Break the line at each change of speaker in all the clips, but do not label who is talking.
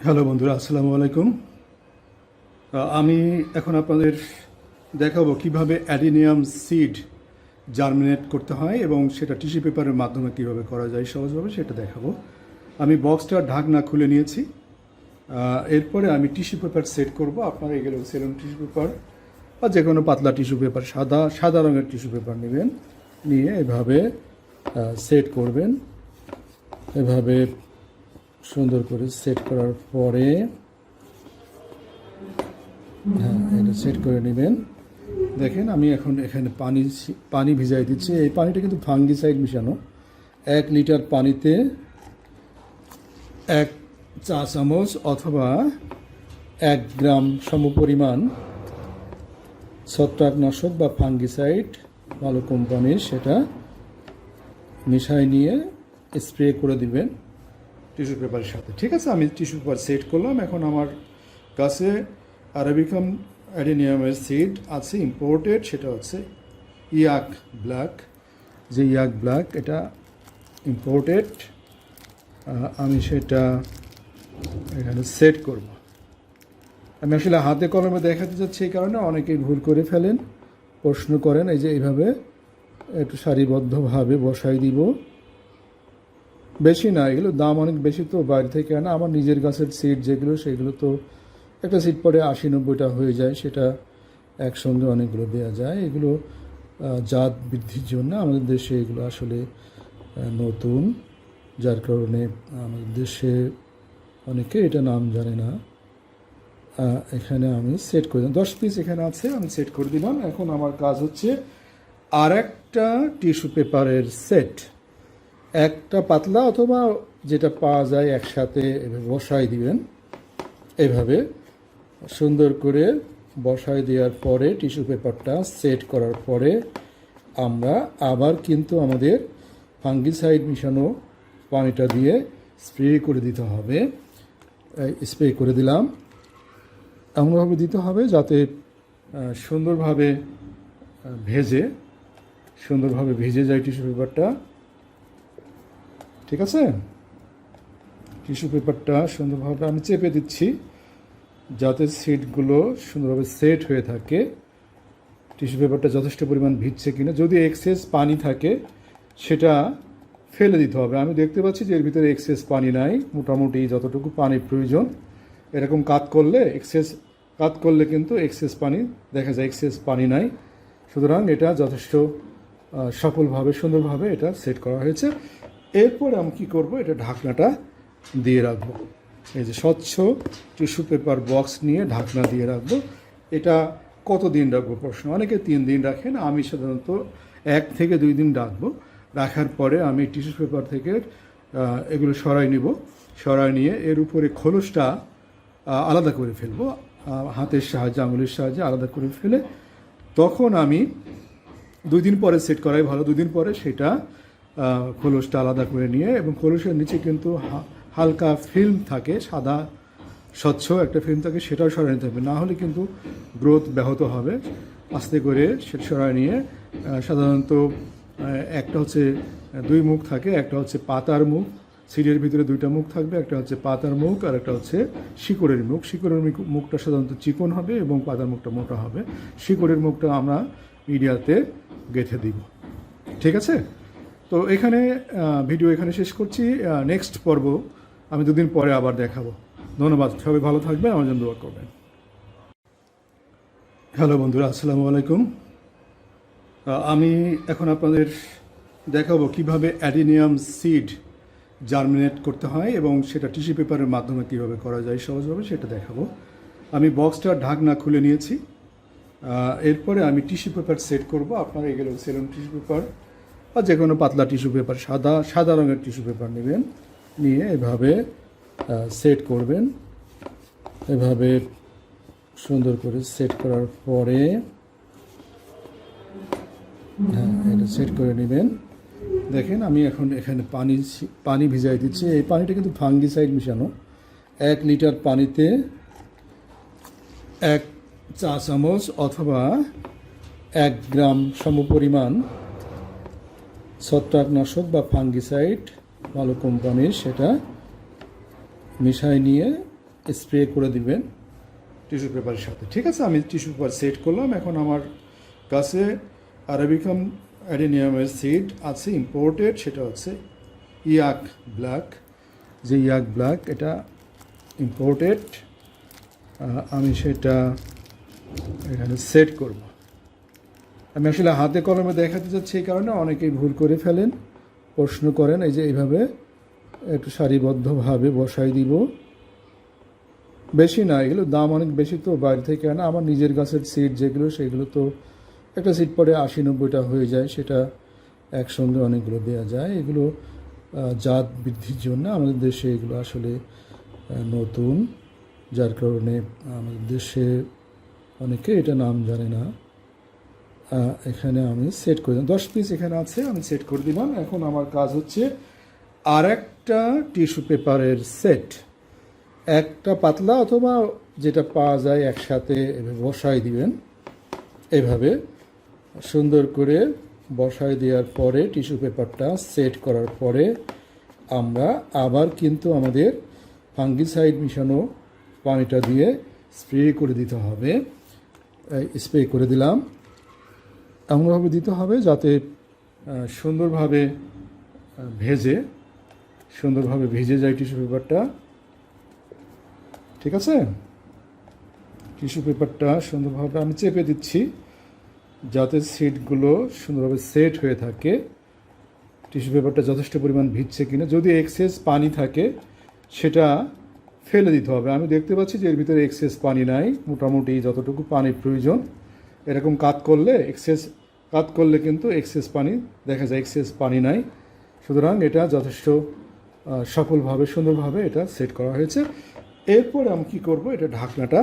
Hello বন্ধুরা, আসসালামু আলাইকুম। আমি এখন আপনাদের দেখাবো কিভাবে অ্যাডিনিয়াম সিড জার্মিনেট করতে হয় এবং সেটা টিস্যু পেপারের মাধ্যমে কিভাবে করা যায় সহজভাবে সেটা দেখাবো। আমি বক্সটার ঢাকনা খুলে নিয়েছি। এরপরে আমি টিস্যু পেপার সেট করব। আপনারা এগুলো সেলুন টিস্যু পেপার বা যে কোনো পাতলা টিস্যু পেপার, সাদা রঙের টিস্যু পেপার নেবেন, নিয়ে এভাবে সেট করবেন। এভাবে সুন্দর করে সেট করার পরে এটা সেট করে নেবেন। দেখেন আমি এখন এখানে পানি ভিজাই দিচ্ছি। এই পানিটা কিন্তু ফাঙ্গিসাইড মিশানো। 1 লিটার পানিতে 1 চা চামচ অথবা 1 গ্রাম সমপরিমাণ ছত্রাকনাশক বা ফাঙ্গিসাইড ভালো কোম্পানির, সেটা মিশাই নিয়ে স্প্রে করে দিবেন টিস্যু পেপারের সাথে। ঠিক আছে, আমি টিস্যু পেপার সেট করলাম। এখন আমার কাছে আরাবিকাম অ্যাডেনিয়ামের সিড আছে ইম্পোর্টেড, সেটা হচ্ছে ইয়াক ব্ল্যাক। যে ইয়াক ব্ল্যাক এটা ইম্পোর্টেড। আমি সেটা এখানে সেট করব। আমি আসলে হাতে কলমে দেখাতে চাচ্ছি, এই কারণে অনেকেই ভুল করে ফেলেন, প্রশ্ন করেন। এই যে এইভাবে একটু সারিবদ্ধভাবে বসাই দিব। বেশি না, এগুলো দাম অনেক বেশি, তো বাইরে থেকে আনা। আমার নিজের গাছের সিড যেগুলো, সেগুলো তো একটা সিড পরে 80-90টা হয়ে যায়, সেটা একসঙ্গে অনেকগুলো দেওয়া যায়। এগুলো জাত বৃদ্ধির জন্য আমাদের দেশে এগুলো আসলে নতুন, যার কারণে আমাদের দেশে অনেকে এটা নাম জানে না। এখানে আমি সেট করে দিলাম, 10 পিস এখানে আছে, আমি সেট করে দিলাম। এখন আমার কাজ হচ্ছে আর একটা টিস্যু পেপারের সেট, একটা পাতলা অথবা যেটা পাওয়া যায় একসাথে এভাবে বসাই দিবেন। এভাবে সুন্দর করে বসাই দেওয়ার পরে টিস্যু পেপারটা সেট করার পরে আমরা আবার কিন্তু আমাদের ফাঙ্গিসাইড মিশানো পানিটা দিয়ে স্প্রে করে দিতে হবে। স্প্রে করে দিলাম। এমনভাবে দিতে হবে যাতে সুন্দরভাবে ভিজে যায় টিস্যু পেপারটা। ঠিক আছে, টিস্যু পেপারটা সুন্দরভাবে আমি চেপে দিচ্ছি যাতে সিটগুলো সুন্দরভাবে সেট হয়ে থাকে। টিস্যু পেপারটা যথেষ্ট পরিমাণ ভিজছে কিনা, যদি এক্সেস পানি থাকে সেটা ফেলে দিতে হবে। আমি দেখতে পাচ্ছি যে এর ভিতরে এক্সেস পানি নাই, মোটামুটি যতটুকু পানির প্রয়োজন। এরকম কাত করলে কিন্তু এক্সেস পানি দেখা যায়, এক্সেস পানি নাই। সুতরাং এটা যথেষ্ট সফলভাবে সুন্দরভাবে এটা সেট করা হয়েছে। এরপর আমি কী করবো, এটা ঢাকনাটা দিয়ে রাখবো। এই যে স্বচ্ছ টিস্যু পেপার বক্স নিয়ে ঢাকনা দিয়ে রাখবো। এটা কতদিন রাখবো প্রশ্ন, অনেকে 3 দিন রাখেন। আমি সাধারণত 1 থেকে 2 দিন রাখবো। রাখার পরে আমি টিস্যু পেপার থেকে এগুলো সরাই নিয়ে এর উপরে খোলসটা আলাদা করে ফেলবো, হাতের সাহায্যে, আঙুলের সাহায্যে আলাদা করে ফেলে তখন আমি 2 দিন পরে সেট করাই ভালো। 2 দিন পরে সেটা খোলসটা আলাদা করে নিয়ে, এবং খোলসের নিচে কিন্তু হালকা ফিল্ম থাকে, সাদা স্বচ্ছ একটা ফিল্ম থাকে, সেটাও সরাই নিতে হবে, না হলে কিন্তু গ্রোথ ব্যাহত হবে। আস্তে করে সেটা সরাই নিয়ে, সাধারণত একটা হচ্ছে 2 মুখ থাকে, একটা হচ্ছে পাতার মুখ। সিডের ভিতরে 2টা মুখ থাকবে, একটা হচ্ছে পাতার মুখ আর একটা হচ্ছে শিকড়ের মুখ। শিকড়ের মুখটা সাধারণত চিকন হবে এবং পাতার মুখটা মোটা হবে। শিকড়ের মুখটা আমরা মিডিয়াতে গেঁথে দিব। ঠিক আছে, তো এখানে ভিডিও এখানে শেষ করছি। নেক্সট পর্ব আমি 2 দিন পরে আবার দেখাবো। ধন্যবাদ, সবাই ভালো থাকবেন, আমার জন্য দোয়া করবেন। হ্যালো বন্ধুরা, আসসালামু আলাইকুম। আমি এখন আপনাদের দেখাবো কিভাবে অ্যাডিনিয়াম সিড জার্মিনেট করতে হয় এবং সেটা টিস্যু পেপারের মাধ্যমে কিভাবে করা যায় সহজভাবে সেটা দেখাবো। আমি বক্সটার ঢাকনা খুলে নিয়েছি। এরপরে আমি টিস্যু পেপার সেট করব। আপনারা এগুলো সেলুন টিস্যু পেপার বা যে কোনো পাতলা টিস্যু পেপার, সাদা রঙের টিস্যু পেপার নেবেন, নিয়ে এভাবে সেট করবেন। এভাবে সুন্দর করে সেট করার পরে এটা সেট করে নেবেন। দেখেন আমি এখন এখানে পানি ভিজাই দিচ্ছি। এই পানিটা কিন্তু ফাঙ্গিসাইড মিশানো। 1 লিটার পানিতে 1 চা চামচ অথবা 1 গ্রাম সমপরিমাণ ছত্রাকনাশক বা ফাঙ্গিসাইড ভালো কোম্পানির, সেটা মিশাই নিয়ে স্প্রে করে দিবেন টিস্যু পেপারের সাথে। ঠিক আছে, আমি টিস্যু পেপার সেট করলাম। এখন আমার কাছে আরাবিকাম অ্যাডেনিয়ামের সিড আছে ইম্পোর্টেড, সেটা হচ্ছে ইয়াক ব্ল্যাক। যে ইয়াক ব্ল্যাক এটা ইম্পোর্টেড, আমি সেটা এখানে সেট করব। আমি আসলে হাতে কলমে দেখাতে চাচ্ছি, এই কারণে অনেকেই ভুল করে ফেলেন, প্রশ্ন করেন। এই যে এইভাবে একটু সারিবদ্ধভাবে বসাই দিব। বেশি না, এগুলো দাম অনেক বেশি, তো বাইরে থেকে আনা। আমার নিজের গাছের সিড যেগুলো, সেগুলো তো একটা সিড পরে 80-90টা হয়ে যায়, সেটা একসঙ্গে অনেকগুলো দেওয়া যায়। এগুলো জাত বৃদ্ধির জন্য আমাদের দেশে এগুলো আসলে নতুন, যার কারণে আমাদের দেশে অনেকে এটা নাম জানে না। এখানে আমি সেট করে দিলাম, 10 পিস এখানে আছে, আমি সেট করে দিলাম। এখন আমার কাজ হচ্ছে আর একটা টিস্যু পেপারের সেট, একটা পাতলা অথবা যেটা পাওয়া যায় একসাথে এভাবে বসাই দিবেন। এভাবে সুন্দর করে বসাই দেওয়ার পরে টিস্যু পেপারটা সেট করার পরে আমরা আবার কিন্তু আমাদের ফাঙ্গিসাইড মিশানো পানিটা দিয়ে স্প্রে করে দিতে হবে। স্প্রে করে দিলাম, এমনভাবে দিতে হবে যাতে সুন্দরভাবে ভিজে যায় টিস্যু পেপারটা। ঠিক আছে, টিস্যু পেপারটা সুন্দরভাবে আমি চেপে দিচ্ছি যাতে সিডগুলো সুন্দরভাবে সেট হয়ে থাকে। টিস্যু পেপারটা যথেষ্ট পরিমাণ ভিজছে কিনা, যদি এক্সেস পানি থাকে সেটা ফেলে দিতে হবে। আমি দেখতে পাচ্ছি যে এর ভিতরে এক্সেস পানি নাই, মোটামুটি যতটুকু পানির প্রয়োজন। এরকম কাত করলে কিন্তু এক্সেস পানি দেখা যায়, এক্সেস পানি নাই। সুতরাং এটা যথেষ্ট সফলভাবে সুন্দরভাবে এটা সেট করা হয়েছে। এরপর আমি কী করব, এটা ঢাকনাটা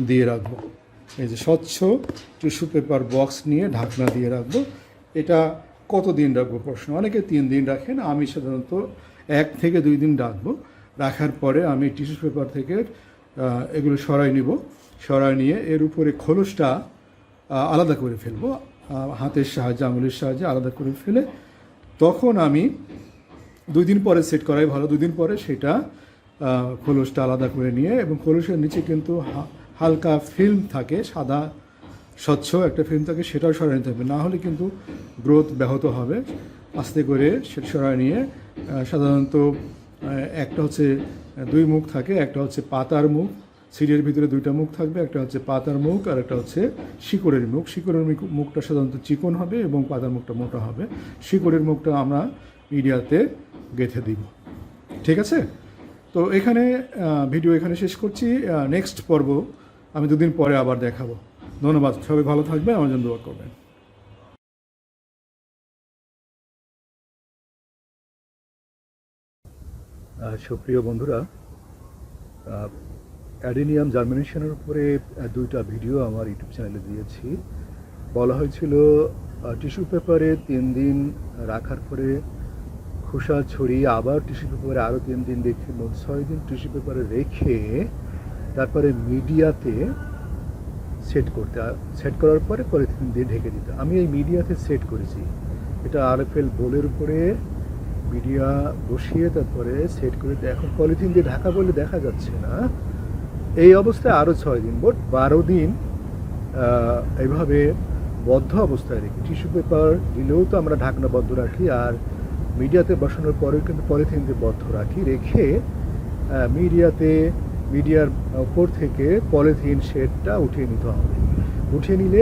দিয়ে রাখবো। এই যে স্বচ্ছ টিস্যু পেপার বক্স নিয়ে ঢাকনা দিয়ে রাখবো। এটা কতদিন রাখবো প্রশ্ন, অনেকে 3 দিন রাখেন, আমি সাধারণত 1 থেকে 2 দিন রাখবো। রাখার পরে আমি টিস্যু পেপার থেকে এগুলো সরাই নিয়ে এর উপরে খোলসটা আলাদা করে ফেলবো, হাতের সাহায্যে, আঙুলের সাহায্যে আলাদা করে ফেলে তখন আমি 2 দিন পরে সেট করাই ভালো। 2 দিন পরে সেটা খোলসটা আলাদা করে নিয়ে, এবং খোলসের নিচে কিন্তু হালকা ফিল্ম থাকে, সাদা স্বচ্ছ একটা ফিল্ম থাকে, সেটাও সরাই নিতে হবে, না হলে কিন্তু গ্রোথ ব্যাহত হবে। আস্তে করে সেটা সরাই নিয়ে, সাধারণত একটা হচ্ছে 2 মুখ থাকে, একটা হচ্ছে পাতার মুখ, সিডের ভিতরে 2টা মুখ থাকবে, একটা হচ্ছে পাতার মুখ আর একটা হচ্ছে শিকড়ের মুখ। শিকড়ের মুখটা সাধারণত চিকন হবে এবং পাতার মুখটা মোটা হবে। শিকড়ের মুখটা আমরা মিডিয়াতে গেঁথে দিব। ঠিক আছে, তো এখানে ভিডিও এখানে শেষ করছি। নেক্সট পর্ব আমি 2 দিন পরে আবার দেখাবো। ধন্যবাদ, সবাই ভালো থাকবেন, আমার জন্য দোয়া করবেন। সুপ্রিয় বন্ধুরা, অ্যাডেনিয়াম জার্মিনেশনের উপরে 2টা ভিডিও আমার ইউটিউব চ্যানেলে দিয়েছি। বলা হয়েছিল টিস্যু পেপারে 3 দিন রাখার পরে খোসা ছড়িয়ে আবার টিস্যু পেপারে আরও 3 দিন রেখে, মোট 6 দিন টিস্যু পেপারে রেখে তারপরে মিডিয়াতে সেট করার পরে পলিথিন দিয়ে ঢেকে দিতে। আমি এই মিডিয়াতে সেট করেছি, এটা RFL বোলের উপরে মিডিয়া বসিয়ে তারপরে সেট করে। এখন পলিথিন দিয়ে ঢাকা বলে দেখা যাচ্ছে না, এই অবস্থায় আরও 6 দিন, মোট 12 দিন এইভাবে বদ্ধ অবস্থায় রেখে, টিস্যু পেপার দিলেও তো আমরা ঢাকনা বদ্ধ রাখি, আর মিডিয়াতে বসানোর পরেও কিন্তু পলিথিন দিয়ে বদ্ধ রেখে মিডিয়ার উপর থেকে পলিথিন শেডটা উঠিয়ে নিতে হবে। উঠিয়ে নিলে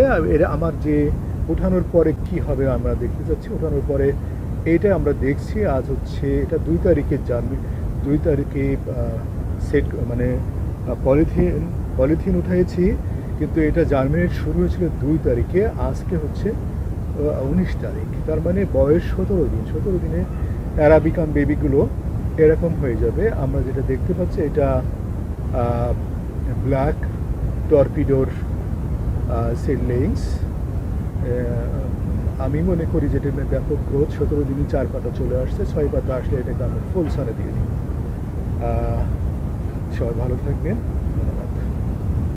আমার যে উঠানোর পরে কি হবে আমরা দেখতে যাচ্ছি। উঠানোর পরে এইটা আমরা দেখছি, আজ হচ্ছে এটা 2 তারিখে 2 তারিখে সেট মানে পলিথিন উঠাইছি, কিন্তু এটা জার্মিনেট শুরু হয়েছিল 2 তারিখে, আজকে হচ্ছে 19 তারিখ। তার মানে বয়স 17 দিনে অ্যারাবিকান বেবিগুলো এরকম হয়ে যাবে। আমরা যেটা দেখতে পাচ্ছি এটা ব্ল্যাক টর্পিডোর সিডলিংস। আমি মনে করি যেটা ব্যাপক গ্রোথ, 17 দিনে 4 পাতা চলে আসছে, 6 পাতা আসলে এটাকে আমরা ফুল সানে দিয়ে দিই। সবাই ভালো থাকবেন, ধন্যবাদ।